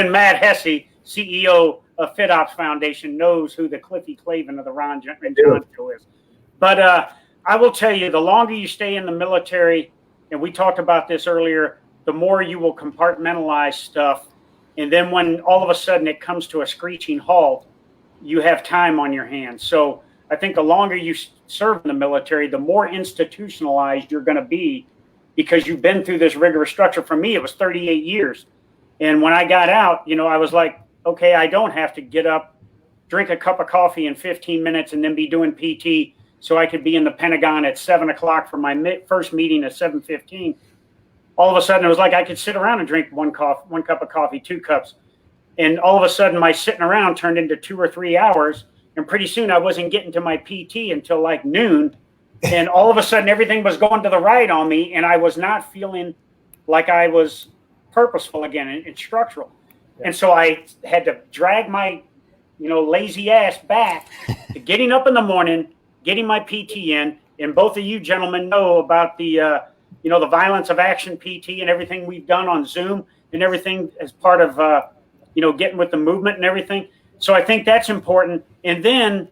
even Matt Hesse, CEO of FitOps Foundation, knows who the 𝘵𝘰𝘮𝘬𝘀 of the Ron and John show is. But I will tell you, the longer you stay in the military, and we talked about this earlier, the more you will compartmentalize stuff. And then when all of a sudden it comes to a screeching halt, you have time on your hands. So I think the longer you serve in the military, the more institutionalized you're going to be, because you've been through this rigorous structure. For me, it was 38 years. And when I got out, you know, I was like, okay, I don't have to get up, drink a cup of coffee in 15 minutes and then be doing PT so I could be in the Pentagon at 7 o'clock for my first meeting at 7:15. All of a sudden, it was like I could sit around and drink one cup of coffee, 2 cups. And all of a sudden, my sitting around turned into 2 or 3 hours. And pretty soon, I wasn't getting to my PT until like noon. and all of a sudden everything was going to the right on me, and I was not feeling like I was purposeful again and structural. Yeah. And so I had to drag my, lazy ass back to getting up in the morning, getting my PT in. And both of you gentlemen know about the, the violence of action PT and everything we've done on Zoom and everything as part of, getting with the movement and everything. So I think that's important. And then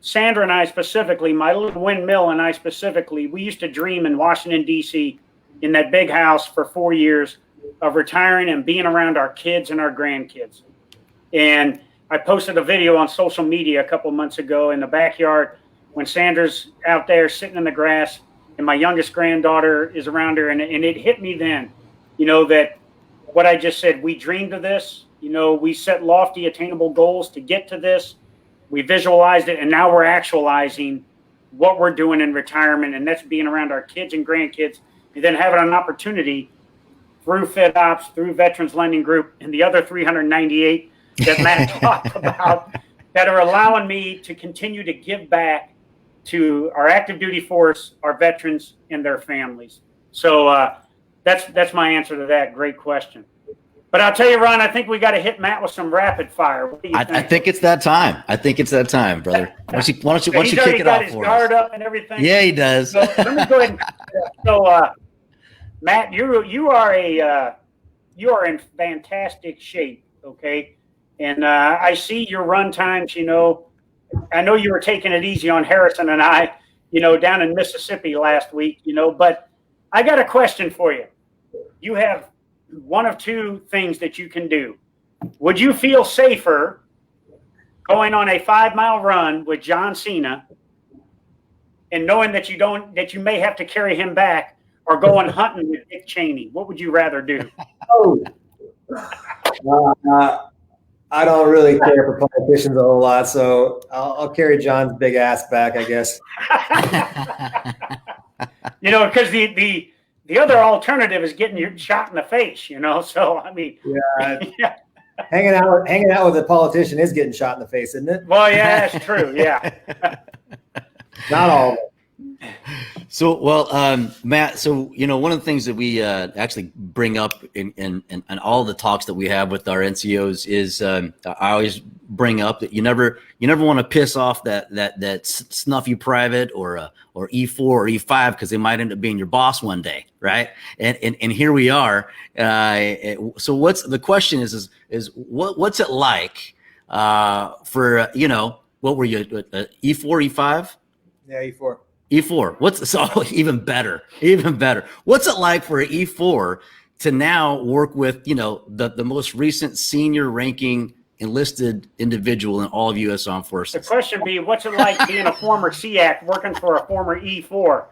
Sandra and I specifically, my little windmill and I specifically, we used to dream in Washington, D.C. in that big house for 4 years of retiring and being around our kids and our grandkids. And I posted a video on social media a couple months ago in the backyard when Sandra's out there sitting in the grass and my youngest granddaughter is around her. And it hit me then, that what I just said, we dreamed of this, we set lofty attainable goals to get to this. We visualized it, and now we're actualizing what we're doing in retirement, and that's being around our kids and grandkids, and then having an opportunity through FitOps, through Veterans Lending Group, and the other 398 that Matt talked about that are allowing me to continue to give back to our active duty force, our veterans, and their families. So that's my answer to that. Great question. But I'll tell you, Ron, I think we got to hit Matt with some rapid fire. What do you think? I think it's that time. Brother. Why don't you kick it off for us? He's got his guard up and everything. Yeah, he does. So let me go ahead. Matt, you are in fantastic shape. Okay, and I see your run times. I know you were taking it easy on Harrison and I, down in Mississippi last week. But I got a question for you. You have one of two things that you can do. Would you feel safer going on a 5-mile run with John Cena and knowing that you may have to carry him back, or going hunting with Dick Cheney? What would you rather do? I don't really care for politicians a whole lot, so I'll carry John's big ass back, I guess. Because the other alternative is getting your shot in the face, So I mean, yeah. Hanging out with a politician is getting shot in the face, isn't it? Well, yeah, that's true. Yeah. Not all of it. So, Matt, one of the things that we actually bring up in all the talks that we have with our NCOs is I always bring up that you never want to piss off that snuffy private or E4 or E5, because they might end up being your boss one day, right? And here we are. So the question is what's it like for what were you, E4, E5? Yeah, E4. E4. Even better. What's it like for an E4 to now work with, the most recent senior ranking enlisted individual in all of U.S. Armed Forces? The question be, what's it like being a former SEAC working for a former E4?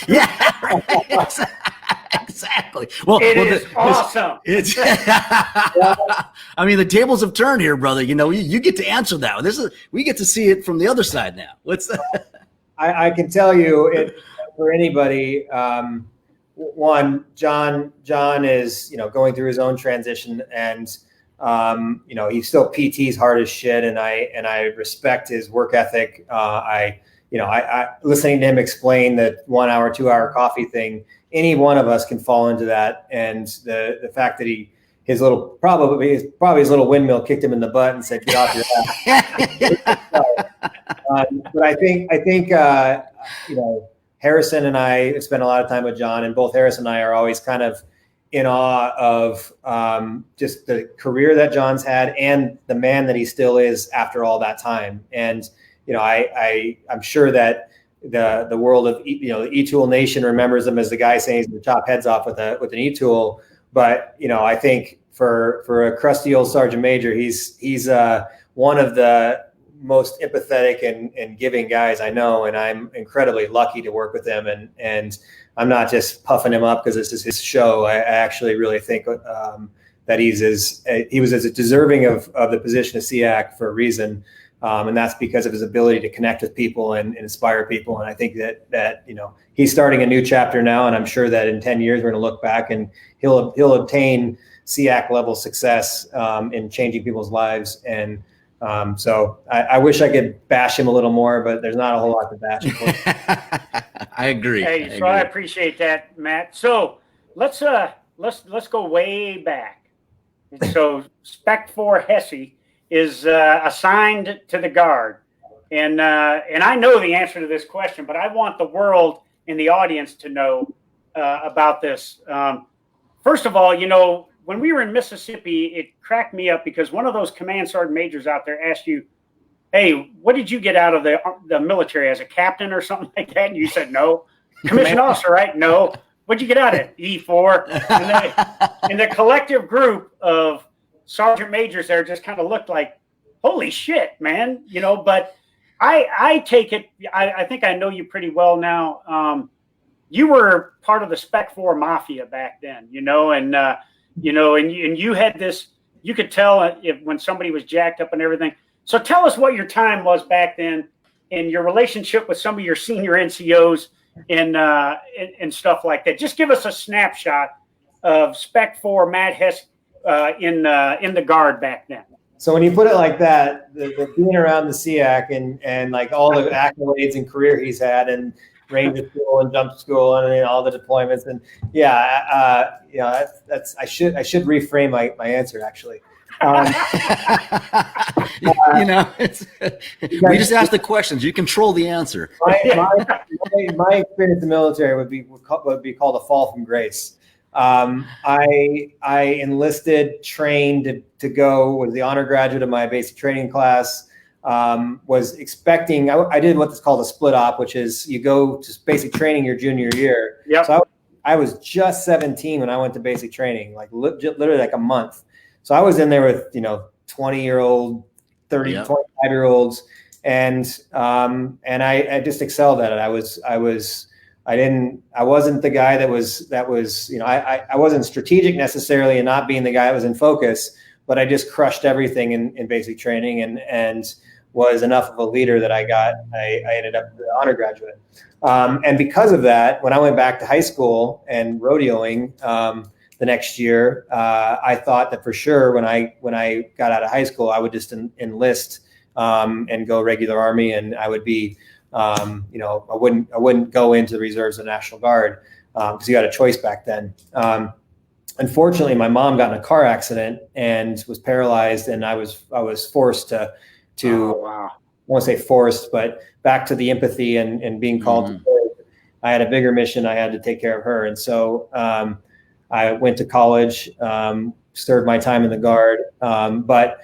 Yeah, right. Exactly. Well, it's awesome. I mean, the tables have turned here, brother. You get to answer that. We get to see it from the other side now. I can tell you for anybody, one, John is, going through his own transition, and, he still PTs hard as shit. And I respect his work ethic. I listening to him explain that 1 hour, 2 hour coffee thing, any one of us can fall into that. And the fact that his little windmill kicked him in the butt and said, "Get off your ass." But I think Harrison and I spent a lot of time with John, and both Harrison and I are always kind of in awe of just the career that John's had and the man that he still is after all that time. And I'm sure that the world of the E-Tool Nation remembers him as the guy saying he's going to chop heads off with an E-Tool. But I think for a crusty old sergeant major, he's one of the most empathetic and giving guys I know, and I'm incredibly lucky to work with him. And I'm not just puffing him up because this is his show. I actually really think that he was as deserving of the position of SEAC for a reason, and that's because of his ability to connect with people and inspire people. And I think that he's starting a new chapter now, and I'm sure that in 10 years we're going to look back and he'll obtain SEAC level success in changing people's lives. And So I wish I could bash him a little more, but there's not a whole lot to bash him for. I agree. Hey, I appreciate that, Matt. So let's go way back. So 𝘵𝑒𝑐 Hesse is assigned to the Guard, and I know the answer to this question, but I want the world and the audience to know about this. First of all, when we were in Mississippi, it cracked me up because one of those command sergeant majors out there asked you, "Hey, what did you get out of the military as a captain or something like that?" And you said, "No." Commissioned officer, right? No. What'd you get out of it? E4. And the collective group of sergeant majors there just kind of looked like, holy shit, man. But I take it, I think I know you pretty well now. You were part of the 𝘵𝑒𝑐 mafia back then, and you had this, you could tell when somebody was jacked up and everything. So tell us what your time was back then and your relationship with some of your senior NCOs and stuff like that. Just give us a snapshot of 𝘵𝑒𝑐 Matt Hesse in the Guard back then. So when you put it like that, the being around the SEAC and like all the accolades and career he's had, and Ranger School and Jump School and all the deployments, and that's I should reframe my answer actually. We just ask the questions. You control the answer. My experience in the military would be called a fall from grace. I enlisted, trained to go, was the honor graduate of my basic training class. Was expecting, I did what's called a split op, which is you go to basic training your junior year. Yep. So I was just 17 when I went to basic training, like literally like a month. So I was in there with 20-year-old, 30, Yep. 25-year-olds, and I just excelled at it. I wasn't the guy that was I wasn't strategic necessarily in not being the guy that was in focus, but I just crushed everything in basic training and was enough of a leader that I ended up the honor graduate. And because of that, when I went back to high school and rodeoing the next year, I thought that for sure when I got out of high school, I would just enlist and go regular Army, and I would be I wouldn't go into the reserves of the National Guard because you had a choice back then. Unfortunately, my mom got in a car accident and was paralyzed, and I was forced to oh, wow. I won't say forced, but back to the empathy and being called to serve. I had a bigger mission. I had to take care of her. And so I went to college, served my time in the Guard. But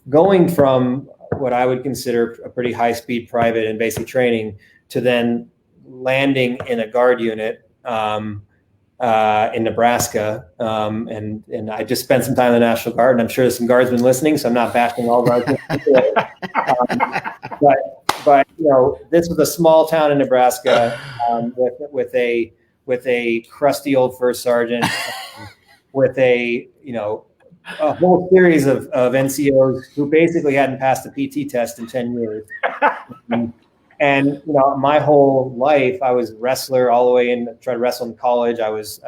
going from what I would consider a pretty high-speed private and basic training to then landing in a Guard unit in Nebraska, and I just spent some time in the National Guard, and I'm sure there's some Guardsmen listening, so I'm not bashing all Guardsmen. But this was a small town in Nebraska with a crusty old first sergeant, with a whole series of NCOs who basically hadn't passed a PT test in 10 years. And my whole life, I was a wrestler all the way in. Tried to wrestle in college. I was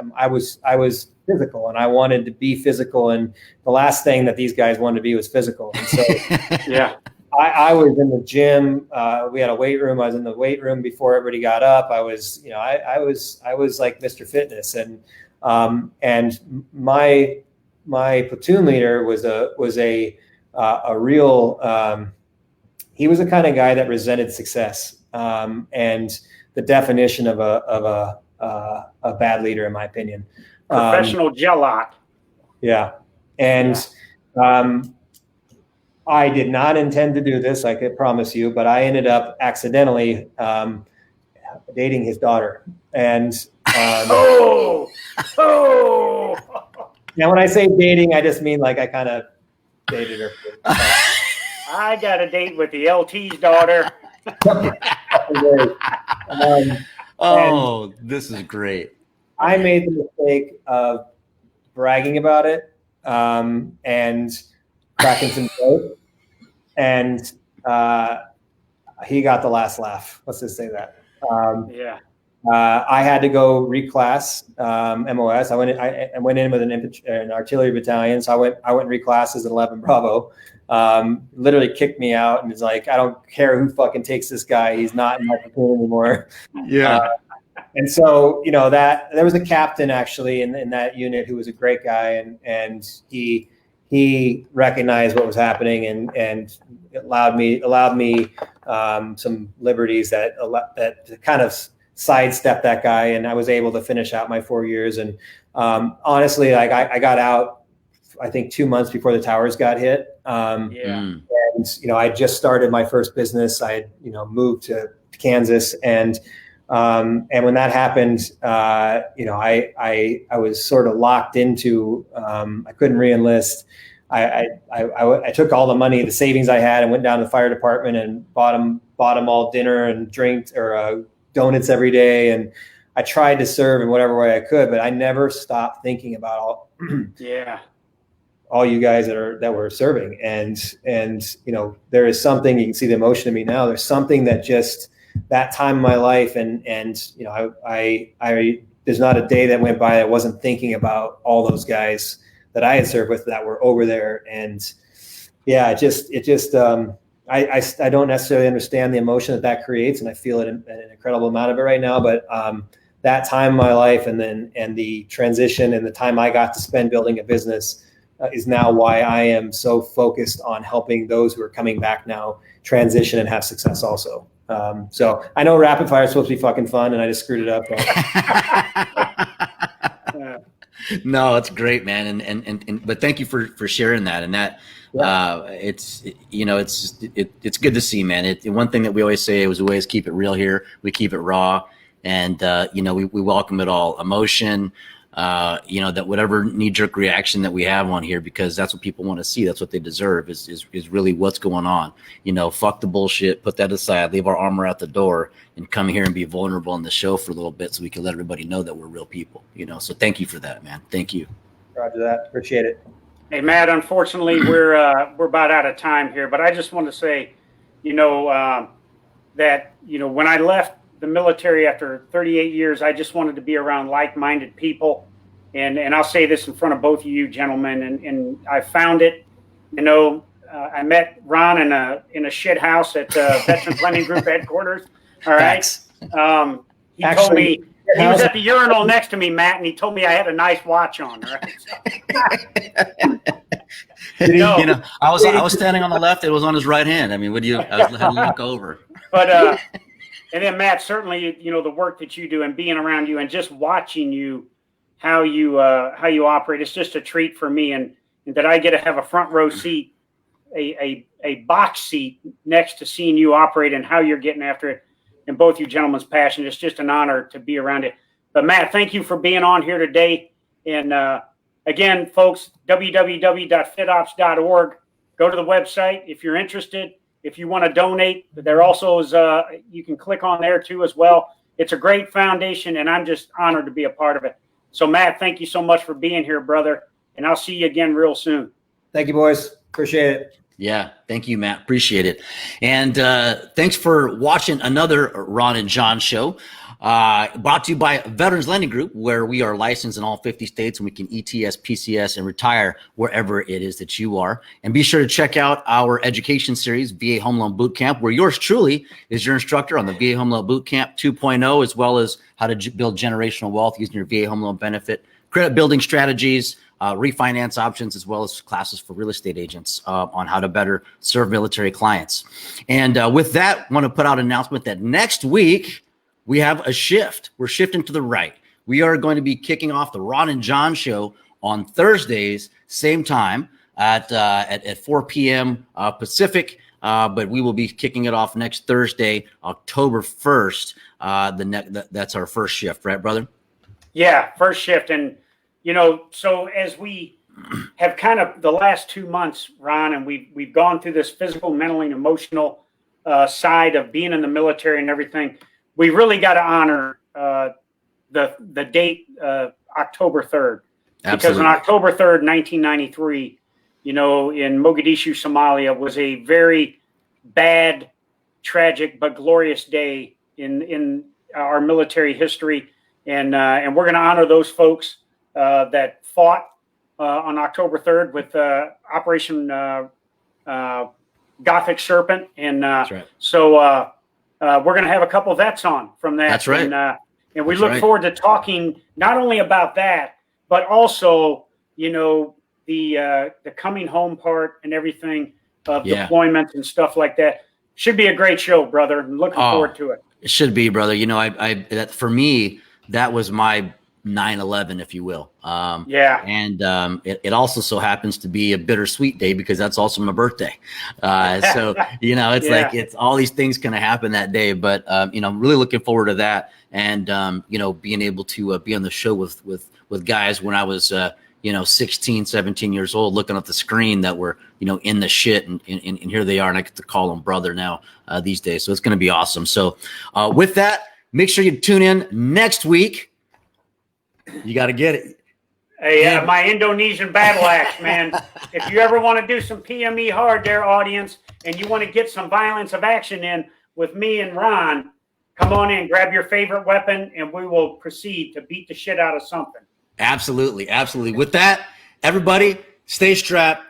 physical, and I wanted to be physical. And the last thing that these guys wanted to be was physical. And so, yeah, I was in the gym. We had a weight room. I was in the weight room before everybody got up. I was like Mr. Fitness, and my platoon leader was a real. He was the kind of guy that resented success, and the definition of a bad leader, in my opinion. Professional 𝘬𝘫. Yeah, and I did not intend to do this, I could promise you, but I ended up accidentally dating his daughter. And oh. Now, when I say dating, I just mean like I kind of dated her. I got a date with the LT's daughter. This is great. I made the mistake of bragging about it and cracking some jokes, and he got the last laugh. Let's just say that. I had to go reclass MOS. I went in with an artillery battalion, so I went reclass as an 11 Bravo. literally kicked me out and was like, I don't care who fucking takes this guy. He's not in my platoon anymore. Yeah. And so, you know, that there was a captain actually in that unit who was a great guy, and he recognized what was happening and allowed me some liberties that kind of sidestepped that guy, and I was able to finish out my 4 years. And honestly, like I got out, I think 2 months before the towers got hit. And you know, I just started my first business. I had, you know, moved to Kansas, and when that happened, you know, I was sort of locked into, I couldn't re-enlist. I took all the money, the savings I had, and went down to the fire department and bought them all dinner and drinks or donuts every day. And I tried to serve in whatever way I could, but I never stopped thinking about all you guys that were serving. And, you know, there is something, you can see the emotion in me now. There's something that just, that time in my life, and you know, I there's not a day that went by that I wasn't thinking about all those guys that I had served with that were over there. And yeah, it just I don't necessarily understand the emotion that creates, and I feel it an incredible amount of it right now. But that time in my life, and the transition and the time I got to spend building a business is now why I am so focused on helping those who are coming back now transition and have success also. So I know rapid fire is supposed to be fucking fun, and I just screwed it up. No, it's great, man. And but thank you for sharing that. And that, it's, you know, it's good to see, man. One thing that we always say is we always keep it real here. We keep it raw, and, you know, we welcome it all. Emotion, you know, that whatever knee-jerk reaction that we have on here, because that's what people want to see. That's what they deserve is really what's going on. You know, fuck the bullshit, put that aside, leave our armor at the door, and come here and be vulnerable on the show for a little bit so we can let everybody know that we're real people, you know? So thank you for that, man. Thank you. Roger that. Appreciate it. Hey, Matt, unfortunately, we're about out of time here, but I just want to say, you know, that, you know, when I left the military after 38 years, I just wanted to be around like-minded people. And I'll say this in front of both of you gentlemen, and I found it. You know, I met Ron in a shit house at Veterans Lending Group headquarters. All right. He told me he was at the urinal next to me, Matt, and he told me I had a nice watch on. Right? You know, I was standing on the left. It was on his right hand. I mean, I had to look over. But and then Matt, certainly, you know, the work that you do and being around you and just watching you, how you operate, it's just a treat for me, and that I get to have a front row seat, a box seat next to seeing you operate and how you're getting after it, and both you gentlemen's passion. It's just an honor to be around it. But Matt, thank you for being on here today. And again, folks, www.fitops.org. Go to the website if you're interested. If you want to donate, there also is you can click on there too as well. It's a great foundation, and I'm just honored to be a part of it. So, Matt, thank you so much for being here, brother. And I'll see you again real soon. Thank you, boys. Appreciate it. Yeah. Thank you, Matt. Appreciate it. And thanks for watching another Ron and John show. Brought to you by Veterans Lending Group, where we are licensed in all 50 states, and we can ETS, PCS, and retire wherever it is that you are. And be sure to check out our education series, VA Home Loan Bootcamp, where yours truly is your instructor on the VA Home Loan Bootcamp 2.0, as well as how to build generational wealth using your VA Home Loan benefit, credit building strategies, refinance options, as well as classes for real estate agents on how to better serve military clients. And with that, I want to put out an announcement that next week, we have a shift. We're shifting to the right. We are going to be kicking off the Ron and John show on Thursdays, same time at 4 p.m. Pacific. But we will be kicking it off next Thursday, October 1st. That's our first shift, right, brother? Yeah, first shift. And, you know, so as we have kind of the last 2 months, Ron, and we've gone through this physical, mental, and emotional side of being in the military and everything, we really got to honor the date, October 3rd. Absolutely. Because on October 3rd, 1993, you know, in Mogadishu, Somalia, was a very bad, tragic, but glorious day in our military history. And we're going to honor those folks that fought on October 3rd with Operation Gothic Serpent. And right. so we're going to have a couple of vets on from that. That's right. And we look forward to talking not only about that, but also, you know, the coming home part and everything of deployments and stuff like that. Should be a great show, brother. I'm looking forward to it. It should be, brother. You know, that for me, that was my 9/11, if you will. And it also so happens to be a bittersweet day because that's also my birthday. So, you know, it's like it's all these things kind of happen that day. But, you know, I'm really looking forward to that. And, you know, being able to be on the show with guys when I was, you know, 16, 17 years old, looking at the screen that were, you know, in the shit. And here they are. And I get to call them brother now these days. So it's going to be awesome. So with that, make sure you tune in next week. You got to get it. Hey, my Indonesian battle axe, man. If you ever want to do some PME hard there, audience, and you want to get some violence of action in with me and Ron, come on in, grab your favorite weapon, and we will proceed to beat the shit out of something. Absolutely. Absolutely. With that, everybody, stay strapped.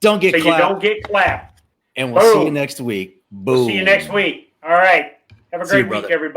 Don't get clapped. You don't get clapped. And we'll see you next week. Boom. We'll see you next week. All right. Have a great week, everybody.